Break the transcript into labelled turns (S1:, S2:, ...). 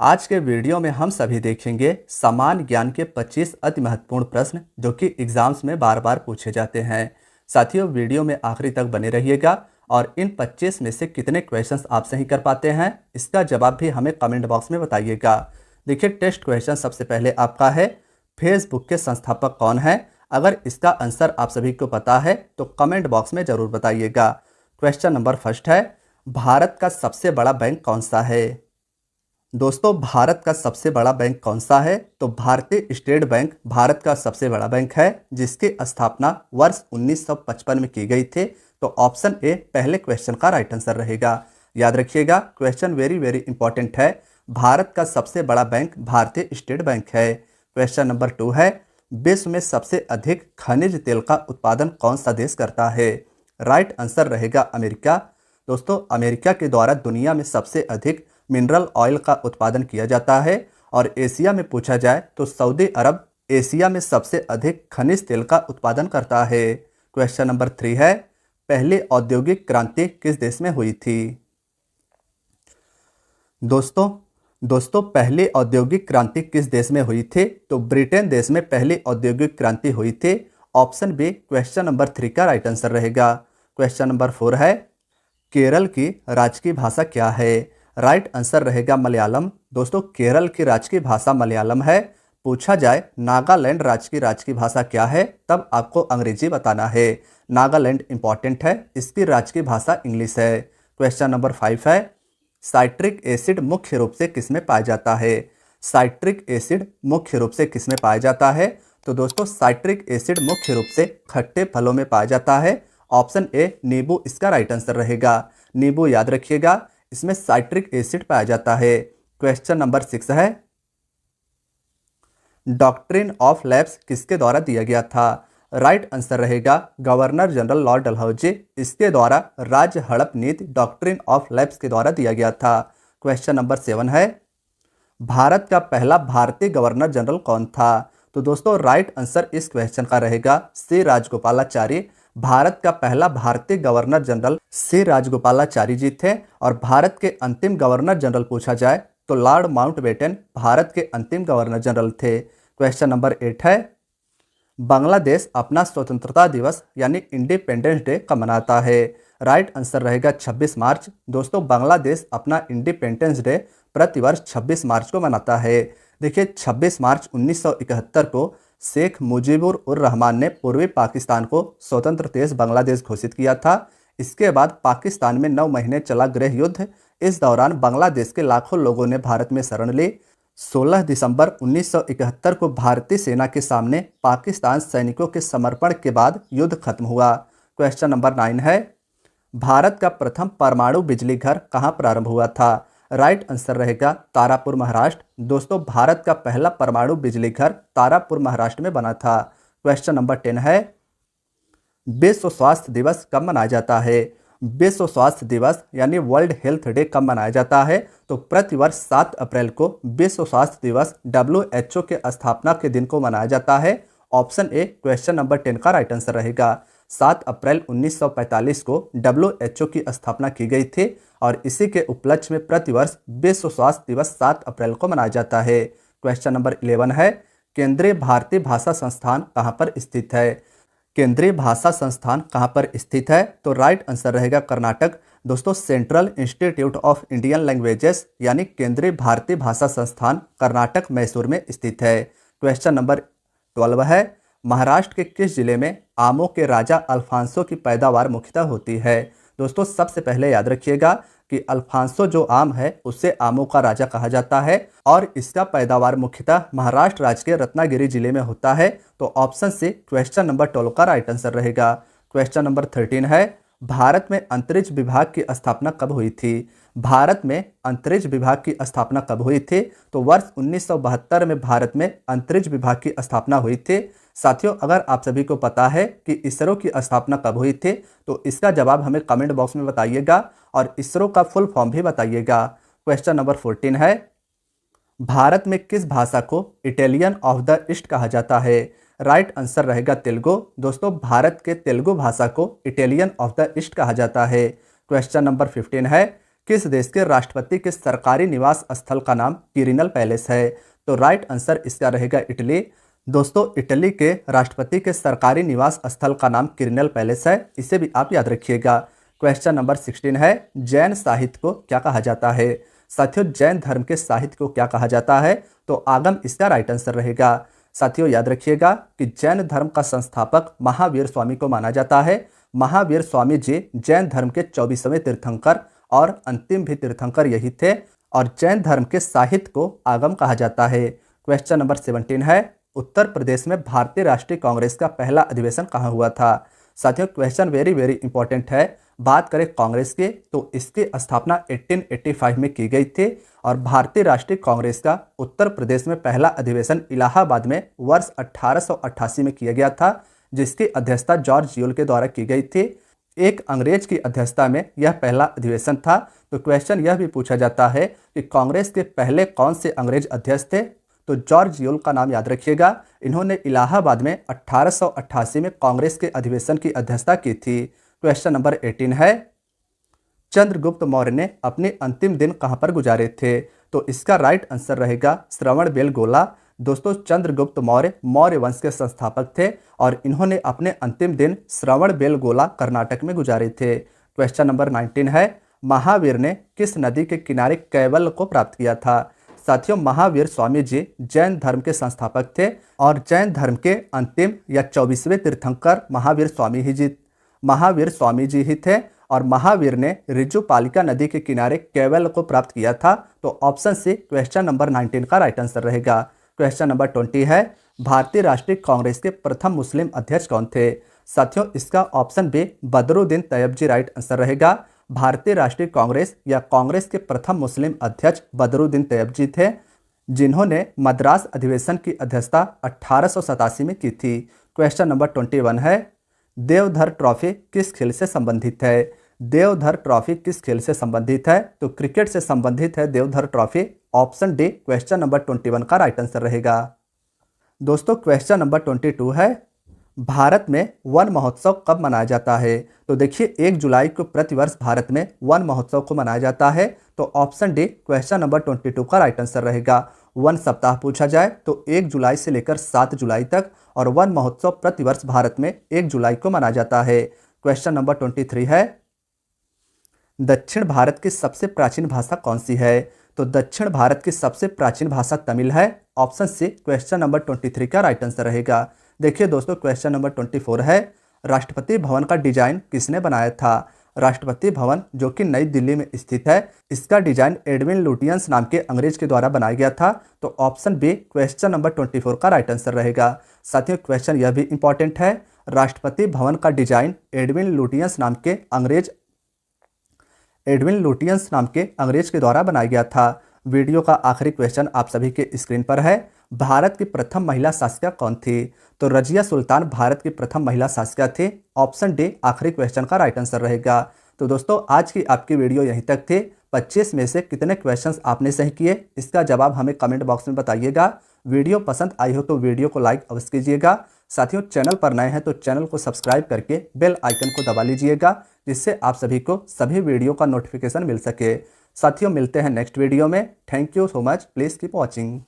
S1: आज के वीडियो में हम सभी देखेंगे सामान्य ज्ञान के 25 अति महत्वपूर्ण प्रश्न जो कि एग्जाम्स में बार बार पूछे जाते हैं। साथियों, वीडियो में आखिरी तक बने रहिएगा और इन 25 में से कितने क्वेश्चंस आप सही कर पाते हैं इसका जवाब भी हमें कमेंट बॉक्स में बताइएगा। देखिए, टेस्ट क्वेश्चन सबसे पहले आपका है, फेसबुक के संस्थापक कौन है? अगर इसका आंसर आप सभी को पता है तो कमेंट बॉक्स में ज़रूर बताइएगा। क्वेश्चन नंबर फर्स्ट है, भारत का सबसे बड़ा बैंक कौन सा है? दोस्तों, भारत का सबसे बड़ा बैंक कौन सा है? तो भारतीय स्टेट बैंक भारत का सबसे बड़ा बैंक है जिसकी स्थापना वर्ष 1955 में की गई थी। तो ऑप्शन ए पहले क्वेश्चन का राइट आंसर रहेगा। याद रखिएगा, क्वेश्चन वेरी वेरी इंपॉर्टेंट है। भारत का सबसे बड़ा बैंक भारतीय स्टेट बैंक है। क्वेश्चन नंबर 2 है, विश्व में सबसे अधिक खनिज तेल का उत्पादन कौन सा देश करता है? राइट आंसर रहेगा अमेरिका। दोस्तों, अमेरिका के द्वारा दुनिया में सबसे अधिक मिनरल ऑयल का उत्पादन किया जाता है। और एशिया में पूछा जाए तो सऊदी अरब एशिया में सबसे अधिक खनिज तेल का उत्पादन करता है। क्वेश्चन नंबर 3 है, पहली औद्योगिक क्रांति किस देश में हुई थी? दोस्तों पहली औद्योगिक क्रांति किस देश में हुई थी? तो ब्रिटेन देश में पहली औद्योगिक क्रांति हुई थी। ऑप्शन बी क्वेश्चन नंबर 3 का राइट आंसर रहेगा। क्वेश्चन नंबर 4 है, केरल की राजकीय भाषा क्या है? राइट आंसर रहेगा मलयालम। दोस्तों, केरल की राजकीय भाषा मलयालम है। पूछा जाए नागालैंड राजकीय भाषा क्या है, तब आपको अंग्रेजी बताना है। नागालैंड इंपॉर्टेंट है, इसकी राजकीय भाषा इंग्लिश है। क्वेश्चन नंबर 5 है, साइट्रिक एसिड मुख्य रूप से किसमें पाया जाता है? साइट्रिक एसिड मुख्य रूप से किसमें पाया जाता है? तो दोस्तों, साइट्रिक एसिड मुख्य रूप से खट्टे फलों में पाया जाता है। ऑप्शन ए नींबू इसका राइट आंसर रहेगा। नींबू याद रखिएगा, इसमें साइट्रिक एसिड पाया जाता है। क्वेश्चन नंबर 6 है, डॉक्ट्रिन ऑफ लैप्स किसके द्वारा दिया गया था? राइट आंसर रहेगा गवर्नर जनरल लॉर्ड डलहौजी। इसके द्वारा राज्य हड़प नीति डॉक्ट्रिन ऑफ लैप्स के द्वारा दिया गया था। क्वेश्चन नंबर 7 है, भारत का पहला भारतीय गवर्नर जनरल कौन था? तो दोस्तों, राइट आंसर इस क्वेश्चन का रहेगा सी राजगोपालाचारी। भारत का पहला भारतीय गवर्नर जनरल सी राजगोपालाचारी जी थे। और भारत के अंतिम गवर्नर जनरल पूछा जाए तो लॉर्ड माउंटबेटन भारत के अंतिम गवर्नर जनरल थे। क्वेश्चन नंबर 8 है, बांग्लादेश अपना स्वतंत्रता दिवस यानी इंडिपेंडेंस डे कब मनाता है? राइट आंसर रहेगा 26 मार्च। दोस्तों, बांग्लादेश अपना इंडिपेंडेंस डे प्रतिवर्ष 26 मार्च को मनाता है। देखिए, 26 मार्च 1971 को शेख मुजीबुर उर रहमान ने पूर्वी पाकिस्तान को स्वतंत्र देश बांग्लादेश घोषित किया था। इसके बाद पाकिस्तान में 9 महीने चला गृह युद्ध। इस दौरान बांग्लादेश के लाखों लोगों ने भारत में शरण ली। 16 दिसंबर 1971 को भारतीय सेना के सामने पाकिस्तान सैनिकों के समर्पण के बाद युद्ध खत्म हुआ। क्वेश्चन नंबर 9 है, भारत का प्रथम परमाणु बिजली घर कहाँ प्रारंभ हुआ था? राइट आंसर रहेगा तारापुर, महाराष्ट्र। दोस्तों, भारत का पहला परमाणु बिजली घर तारापुर, महाराष्ट्र में बना था। क्वेश्चन नंबर 10 है, विश्व स्वास्थ्य दिवस कब मनाया जाता है? विश्व स्वास्थ्य दिवस यानी वर्ल्ड हेल्थ डे कब मनाया जाता है? तो प्रतिवर्ष 7 अप्रैल को विश्व स्वास्थ्य दिवस WHO के स्थापना के दिन को मनाया जाता है। ऑप्शन ए क्वेश्चन नंबर 10 का राइट आंसर रहेगा। 7 अप्रैल 1945 को WHO की स्थापना की गई थी और इसी के उपलक्ष्य में प्रतिवर्ष विश्व स्वास्थ्य दिवस 7 अप्रैल को मनाया जाता है। क्वेश्चन नंबर 11 है, केंद्रीय भारतीय भाषा संस्थान कहाँ पर स्थित है? केंद्रीय भाषा संस्थान कहाँ पर स्थित है? तो राइट आंसर रहेगा कर्नाटक। दोस्तों, central institute of Indian languages यानी केंद्रीय भारतीय भाषा संस्थान कर्नाटक मैसूर में स्थित है। क्वेश्चन नंबर 12 है, महाराष्ट्र के किस जिले में आमों के राजा अल्फांसो की पैदावार मुख्यतः होती है? दोस्तों, सबसे पहले याद रखिएगा कि अल्फांसो जो आम है उससे आमों का राजा कहा जाता है और इसका पैदावार मुख्यतः महाराष्ट्र राज्य के रत्नागिरी जिले में होता है। तो ऑप्शन से क्वेश्चन नंबर 12 का राइट आंसर रहेगा। क्वेश्चन नंबर 13 है, भारत में अंतरिक्ष विभाग की स्थापना कब हुई थी? भारत में अंतरिक्ष विभाग की स्थापना कब हुई थी? तो वर्ष 1972 में भारत में अंतरिक्ष विभाग की स्थापना हुई थी। साथियों, अगर आप सभी को पता है कि इसरो की स्थापना कब हुई थी तो इसका जवाब हमें कमेंट बॉक्स में बताइएगा और इसरो का फुल फॉर्म भी बताइएगा। क्वेश्चन नंबर 14 है, भारत में किस भाषा को इटालियन ऑफ द ईस्ट कहा जाता है? राइट आंसर रहेगा तेलुगु। दोस्तों, भारत के तेलुगु भाषा को इटालियन ऑफ द ईस्ट कहा जाता है। क्वेश्चन नंबर 15 है, किस देश के राष्ट्रपति के सरकारी निवास स्थल का नाम quirinal पैलेस है? तो राइट आंसर इसका रहेगा इटली। दोस्तों, इटली के राष्ट्रपति के सरकारी निवास स्थल का नाम quirinal पैलेस है, इसे भी आप याद रखिएगा। क्वेश्चन नंबर 16 है, जैन साहित्य को क्या कहा जाता है? साथियों, जैन धर्म के साहित्य को क्या कहा जाता है? तो आगम इसका राइट आंसर रहेगा। साथियों, याद रखिएगा कि जैन धर्म का संस्थापक महावीर स्वामी को माना जाता है। महावीर स्वामी जी जैन धर्म के 24वें तीर्थंकर और अंतिम भी तीर्थंकर यही थे, और जैन धर्म के साहित्य को आगम कहा जाता है। क्वेश्चन नंबर 17 है, उत्तर प्रदेश में भारतीय राष्ट्रीय कांग्रेस का पहला अधिवेशन कहाँ हुआ था? साथियों, क्वेश्चन वेरी वेरी इंपॉर्टेंट है। बात करें कांग्रेस के, तो इसकी स्थापना 1885 में की गई थी, और भारतीय राष्ट्रीय कांग्रेस का उत्तर प्रदेश में पहला अधिवेशन इलाहाबाद में वर्ष 1888 में किया गया था, जिसकी अध्यक्षता जॉर्ज यूल के द्वारा की गई थी। एक अंग्रेज की अध्यक्षता में यह पहला अधिवेशन था। तो क्वेश्चन यह भी पूछा जाता है कि कांग्रेस के पहले कौन से अंग्रेज अध्यक्ष थे? तो जॉर्ज यूल का नाम याद रखिएगा। इन्होंने इलाहाबाद में 1888 में कांग्रेस के अधिवेशन की अध्यक्षता की थी। क्वेश्चन नंबर 18 है, चंद्रगुप्त मौर्य ने अपने अंतिम दिन कहां पर गुजारे थे? तो इसका राइट आंसर रहेगा श्रवणबेलगोला। दोस्तों, चंद्रगुप्त मौर्य मौर्य वंश के संस्थापक थे, और इन्होंने अपने अंतिम दिन श्रवणबेलगोला कर्नाटक में गुजारे थे। क्वेश्चन नंबर 19 है, महावीर ने किस नदी के किनारे कैवल्य को प्राप्त किया था? साथियों, महावीर स्वामी जी जैन धर्म के संस्थापक थे, और जैन धर्म के अंतिम या 24वें तीर्थंकर महावीर स्वामी जी ही थे, और महावीर ने ऋजुपालिका नदी के किनारे कैवल्य को प्राप्त किया था। तो ऑप्शन सी क्वेश्चन नंबर 19 का राइट आंसर रहेगा। क्वेश्चन नंबर 20 है, भारतीय राष्ट्रीय कांग्रेस के प्रथम मुस्लिम अध्यक्ष कौन थे? साथियों, इसका option B Badruddin Tyabji right answer रहेगा। भारतीय राष्ट्रीय कांग्रेस या कांग्रेस के प्रथम मुस्लिम अध्यक्ष बदरुद्दीन तैयबजी थे, जिन्होंने मद्रास अधिवेशन की अध्यक्षता 1887 में की थी। क्वेश्चन नंबर 21 है, देवधर ट्रॉफी किस खेल से संबंधित है? देवधर ट्रॉफी किस खेल से संबंधित है? तो क्रिकेट से संबंधित है Deodhar trophy. Option D question number 21 का राइट आंसर रहेगा। दोस्तों, क्वेश्चन नंबर 22 है, भारत में वन महोत्सव कब मनाया जाता है? तो देखिए, 1 जुलाई को प्रतिवर्ष भारत में वन महोत्सव को मनाया जाता है। तो ऑप्शन डी क्वेश्चन नंबर 22 का राइट आंसर रहेगा। वन सप्ताह पूछा जाए तो 1 जुलाई से लेकर 7 जुलाई तक, और वन महोत्सव प्रतिवर्ष भारत में 1 जुलाई को मनाया जाता है। क्वेश्चन नंबर 23 है, दक्षिण भारत की सबसे प्राचीन भाषा कौन सी है? तो दक्षिण भारत की सबसे प्राचीन भाषा तमिल है। ऑप्शन सी क्वेश्चन नंबर 23 का राइट आंसर रहेगा। देखिए दोस्तों, क्वेश्चन नंबर 24 है, राष्ट्रपति भवन का डिजाइन किसने बनाया था? राष्ट्रपति भवन जो कि नई दिल्ली में स्थित है, इसका डिजाइन एडविन लुटियंस नाम के अंग्रेज के द्वारा बनाया गया था। तो ऑप्शन बी क्वेश्चन नंबर 24 का राइट आंसर रहेगा। साथियों, क्वेश्चन यह भी इंपॉर्टेंट है, राष्ट्रपति भवन का डिजाइन एडविन लुटियंस नाम के अंग्रेज के द्वारा बनाया गया था। वीडियो का आखिरी क्वेश्चन आप सभी के स्क्रीन पर है, भारत की प्रथम महिला शासिका कौन थी? तो रजिया सुल्तान भारत की प्रथम महिला शासिका थी। ऑप्शन डी आखिरी क्वेश्चन का राइट आंसर रहेगा। तो दोस्तों, आज की आपकी वीडियो यहीं तक थी। 25 में से कितने क्वेश्चंस आपने सही किए, इसका जवाब हमें कमेंट बॉक्स में बताइएगा। वीडियो पसंद आई हो तो वीडियो को लाइक अवश्य कीजिएगा। साथियों, चैनल पर नए हैं तो चैनल को सब्सक्राइब करके बेल आइकन को दबा लीजिएगा, जिससे आप सभी को सभी वीडियो का नोटिफिकेशन मिल सके। साथियों, मिलते हैं नेक्स्ट वीडियो में। Thank you so much. Please keep watching.